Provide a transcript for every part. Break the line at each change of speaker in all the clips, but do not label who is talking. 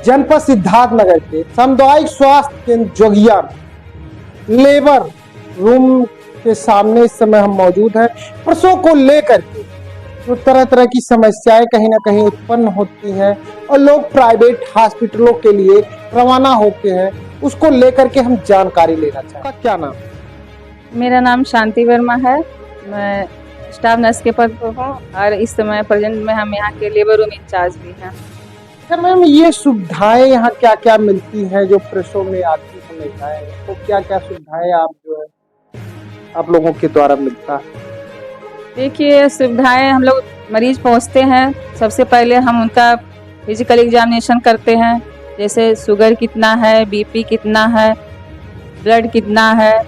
जनपद सिद्धार्थनगर के सामुदायिक स्वास्थ्य केंद्र जोगिया लेबर रूम के सामने इस समय हम मौजूद हैं। प्रसव को लेकर के जो तरह तरह की समस्याएं कहीं ना कहीं उत्पन्न होती हैं और लोग प्राइवेट हॉस्पिटलों के लिए रवाना होते हैं, उसको लेकर के हम जानकारी लेना चाहते हैं। क्या नाम?
मेरा नाम शांति वर्मा है। मैं स्टाफ नर्स के पद पर हूँ और इस समय प्रेजेंट में हम यहाँ के लेबर रूम इंचार्ज भी हैं।
अच्छा मैम, ये सुविधाएं यहाँ क्या क्या मिलती हैं जो प्रसव में आती है महिलाएं, तो क्या क्या सुविधाएं आप जो है आप लोगों के द्वारा मिलता है?
देखिए, सुविधाएं हम लोग मरीज पहुँचते हैं, सबसे पहले हम उनका फिजिकल एग्जामिनेशन करते हैं, जैसे शुगर कितना है, बीपी कितना है, ब्लड कितना है।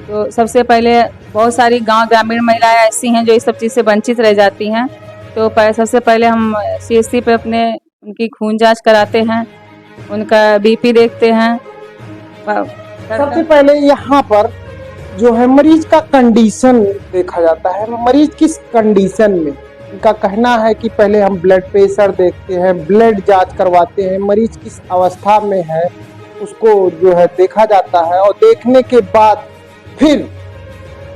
तो सबसे पहले बहुत सारी गांव ग्रामीण महिलाएं ऐसी हैं जो इस सब चीज़ से वंचित रह जाती हैं, तो सबसे पहले हम सीएचसी पे अपने उनकी खून जांच कराते हैं, उनका बीपी देखते हैं।
सबसे पहले यहाँ पर जो है मरीज का कंडीशन देखा जाता है। मरीज किस कंडीशन में, इनका कहना है कि पहले हम ब्लड प्रेशर देखते हैं, ब्लड जांच करवाते हैं, मरीज किस अवस्था में है उसको जो है देखा जाता है और देखने के बाद फिर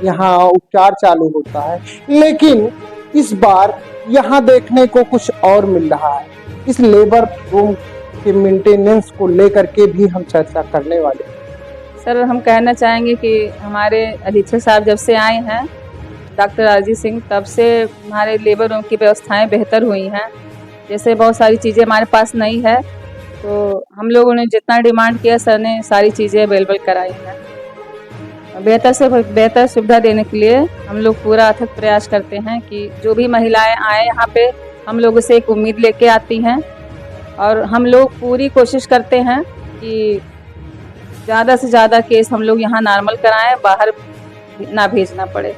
यहाँ उपचार चालू होता है। लेकिन इस बार यहाँ देखने को कुछ और मिल रहा है। इस लेबर रूम के मेंटेनेंस को लेकर के भी हम चर्चा करने वाले हैं।
सर, हम कहना चाहेंगे कि हमारे अधीक्षक साहब जब से आए हैं डॉक्टर राजीव सिंह, तब से हमारे लेबर रूम की व्यवस्थाएं बेहतर हुई हैं। जैसे बहुत सारी चीज़ें हमारे पास नहीं है, तो हम लोगों ने जितना डिमांड किया सर ने सारी चीज़ें अवेलेबल कराई हैं। बेहतर से बेहतर सुविधा देने के लिए हम लोग पूरा अथक प्रयास करते हैं कि जो भी महिलाएं आए यहाँ पे हम लोगों से एक उम्मीद लेके आती हैं और हम लोग पूरी कोशिश करते हैं कि ज़्यादा से ज़्यादा केस हम लोग यहाँ नॉर्मल कराएं, बाहर ना भेजना पड़े।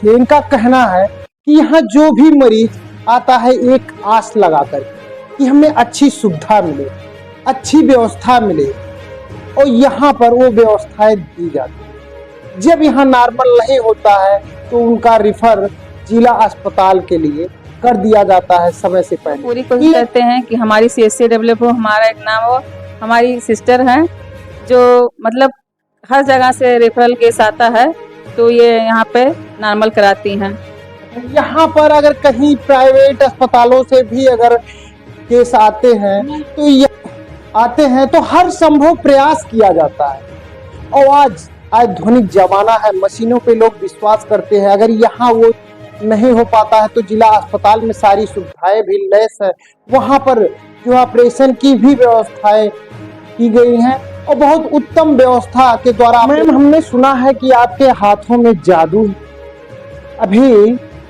इनका कहना है कि यहाँ जो भी मरीज आता है एक आस लगाकर कि हमें अच्छी सुविधा मिले, अच्छी व्यवस्था मिले और यहाँ पर वो व्यवस्थाएं दी जाती है। जब यहाँ नॉर्मल नहीं होता है तो उनका रिफर जिला अस्पताल के लिए कर दिया जाता है समय से पहले।
पूरी कोशिश करते हैं कि हमारी सीएचसी डेवलप हो, हमारा एक नाम हो। हमारी सिस्टर हैं जो मतलब हर जगह से रेफरल केस आता है तो ये यहाँ पे नॉर्मल कराती हैं।
यहाँ पर अगर कहीं प्राइवेट अस्पतालों से भी अगर केस आते हैं तो हर संभव प्रयास किया जाता है। और आज आधुनिक जमाना है, मशीनों पे लोग विश्वास करते हैं। अगर यहाँ वो नहीं हो पाता है तो जिला अस्पताल में सारी सुविधाएं भी लैस है, वहाँ पर जो ऑपरेशन की भी व्यवस्थाएं की गई हैं और बहुत उत्तम व्यवस्था के द्वारा। मैम, हमने सुना है कि आपके हाथों में जादू है। अभी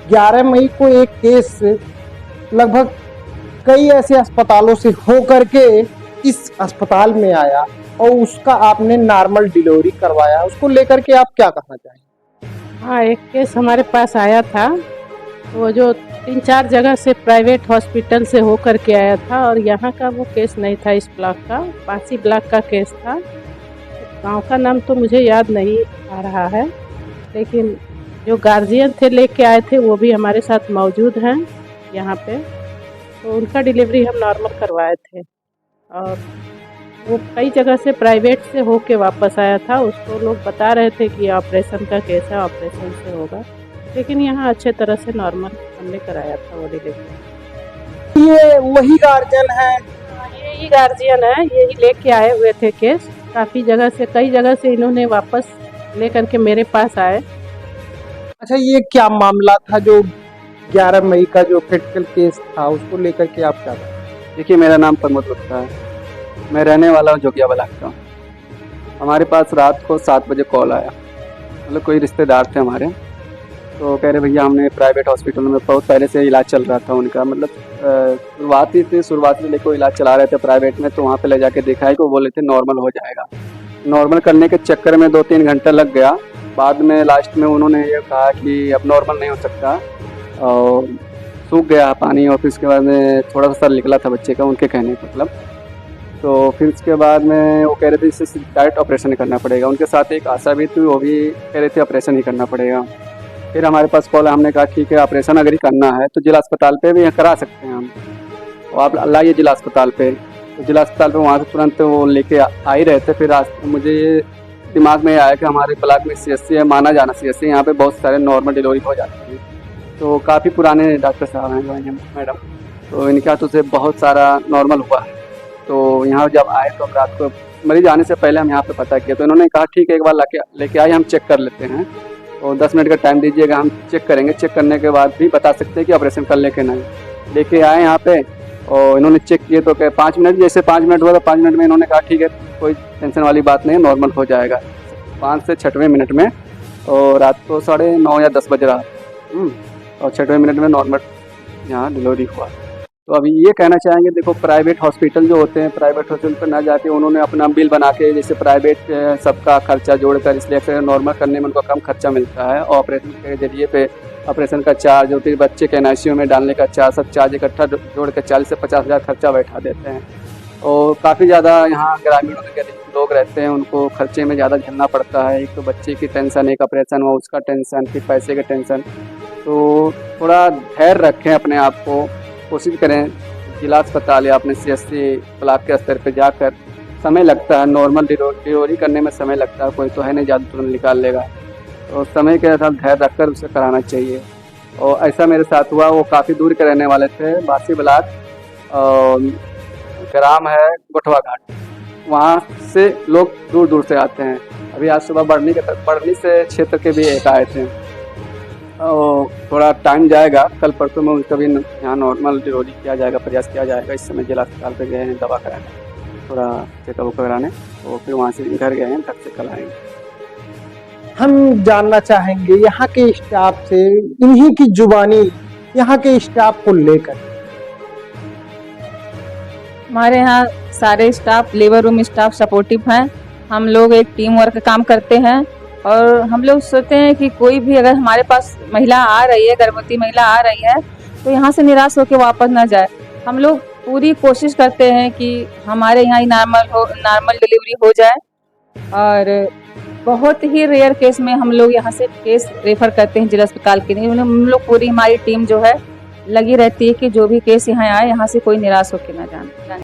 11 मई को एक केस लगभग कई ऐसे अस्पतालों से हो करके इस अस्पताल में आया और उसका आपने नॉर्मल डिलीवरी करवाया, उसको लेकर के आप क्या कहना चाहेंगे?
हाँ, एक केस हमारे पास आया था, वो जो 3-4 जगह से प्राइवेट हॉस्पिटल से हो करके आया था और यहाँ का वो केस नहीं था, इस ब्लॉक का, पासी ब्लॉक का केस था। गांव का नाम तो मुझे याद नहीं आ रहा है, लेकिन जो गार्जियन थे लेके आए थे वो भी हमारे साथ मौजूद हैं यहाँ पे, तो उनका डिलीवरी हम नॉर्मल करवाए थे। और वो कई जगह से प्राइवेट से होके वापस आया था, उसको लोग बता रहे थे कि ऑपरेशन का केस है, ऑपरेशन से होगा, लेकिन यहाँ अच्छे तरह से नॉर्मल हमने कराया था वो डिलीवरी।
ये वही गार्जियन है?
यही गार्जियन है, यही लेके आए हुए थे केस। काफ़ी जगह से, कई जगह से इन्होंने वापस लेकर के मेरे पास आए।
अच्छा, ये क्या मामला था जो 11 मई का जो क्रिटिकल केस था, उसको लेकर के आप क्या?
देखिए, मेरा नाम प्रमोद गुप्ता है, मैं रहने वाला हूँ जोगिया ब्लॉक का। हमारे पास रात को 7 बजे कॉल आया, मतलब कोई रिश्तेदार थे हमारे, तो कह रहे भैया हमने प्राइवेट हॉस्पिटल में बहुत पहले से इलाज चल रहा था उनका, मतलब शुरुआत से लेकर इलाज चला रहे थे प्राइवेट में, तो वहाँ पे ले जाके देखा है कि वो बोले थे नॉर्मल हो जाएगा। नॉर्मल करने के चक्कर में 2-3 घंटा लग गया। बाद में लास्ट में उन्होंने ये कहा कि अब नॉर्मल नहीं हो सकता और सूख गया पानी, और फिर उसके बाद में थोड़ा सा सर निकला था बच्चे का, उनके कहने मतलब। तो फिर उसके बाद में वो कह रहे थे इससे डायरेक्ट ऑपरेशन ही करना पड़ेगा। उनके साथ एक आशा भी थी, वो भी कह रहे थे ऑपरेशन ही करना पड़ेगा। फिर हमारे पास कॉल, हमने कहा ठीक है ऑपरेशन अगर ही करना है तो जिला अस्पताल पे भी करा सकते हैं हम, और आप लाइए जिला अस्पताल पे। तो जिला अस्पताल पे वहाँ से तुरंत वो लेके आ ही रहे थे। फिर आज मुझे ये दिमाग में आया कि हमारे ब्लॉक में CSC है, माना जाना CSC, यहाँ पे बहुत सारे नॉर्मल डिलीवरी हो जाती है। तो काफ़ी पुराने डॉक्टर साहब हैं जो हैं मैडम, तो इनके हाथों से बहुत सारा नॉर्मल हुआ है। तो यहाँ जब आए तो हम रात को मरीज आने से पहले हम यहाँ पे पता किया, तो इन्होंने कहा ठीक है एक बार लेके आइए हम चेक कर लेते हैं, तो 10 मिनट का टाइम दीजिएगा, हम चेक करेंगे। चेक करने के बाद भी बता सकते हैं कि ऑपरेशन कर ले के नहीं। लेके आए यहाँ पे और इन्होंने चेक किए तो क्या 5 मिनट, जैसे 5 मिनट हुआ तो 5 मिनट में इन्होंने कहा ठीक है कोई टेंशन वाली बात नहीं है, नॉर्मल हो जाएगा 5 से 6वें मिनट में। और रात को 9:30 या 10 बज रहा, और 6वें मिनट में नॉर्मल यहाँ डिलीवरी हुआ। तो अभी ये कहना चाहेंगे, देखो प्राइवेट हॉस्पिटल जो होते हैं, प्राइवेट हॉस्पिटल पर ना जाके उन्होंने अपना बिल बना के, जैसे प्राइवेट सबका खर्चा जोड़कर, इसलिए अक्सर नॉर्मल करने में उनको कम खर्चा मिलता है, और ऑपरेशन के जरिए पे ऑपरेशन का चार्ज और फिर बच्चे के NICU में डालने का चार्ज, सब चार्ज इकट्ठा जोड़ कर 40 से 50 हज़ार खर्चा बैठा देते हैं। और काफ़ी ज़्यादा यहाँ ग्रामीणों के लोग रहते हैं, उनको खर्चे में ज़्यादा झेलना पड़ता है। एक तो बच्चे की टेंशन, एक ऑपरेशन हुआ उसका टेंशन, फिर पैसे का टेंशन। तो थोड़ा धैर्य रखें अपने आप को, कोशिश करें जिला अस्पताल या अपने CSC ब्लॉक के स्तर पर जाकर। समय लगता है, नॉर्मल डिलीवरी करने में समय लगता है, कोई तो है नहीं ज़्यादा तुरंत निकाल लेगा, तो समय के साथ धैर्य रखकर उसे कराना चाहिए। और ऐसा मेरे साथ हुआ, वो काफ़ी दूर के रहने वाले थे, बासी ब्लॉक ग्राम है गोठवा घाट, वहाँ से लोग दूर दूर से आते हैं। अभी आज सुबह बढ़नी से क्षेत्र के भी एक आए थे, और थोड़ा टाइम जाएगा, कल परसों में उनका भी यहाँ नॉर्मल डिलीवरी किया जाएगा, प्रयास किया जाएगा। इस समय जिला अस्पताल पे गए हैं दवा कराने, थोड़ा चेकअप कराने, तो फिर वहाँ से घर गए हैं, घर से कल आएंगे।
हम जानना चाहेंगे यहाँ के स्टाफ से, इन्हीं की जुबानी यहाँ के स्टाफ को लेकर।
हमारे यहाँ सारे staff, labour room staff supportive हैं। हम लोग एक टीम वर्क काम करते हैं, और हम लोग सोचते हैं कि कोई भी अगर हमारे पास महिला आ रही है, गर्भवती महिला आ रही है, तो यहाँ से निराश होकर वापस ना जाए। हम लोग पूरी कोशिश करते हैं कि हमारे यहाँ ही नॉर्मल डिलीवरी हो जाए, और बहुत ही रेयर केस में हम लोग यहाँ से केस रेफर करते हैं जिला अस्पताल के लिए। हम लोग पूरी हमारी टीम जो है लगी रहती है कि जो भी केस यहाँ आए, यहाँ से कोई निराश होकर ना जाए।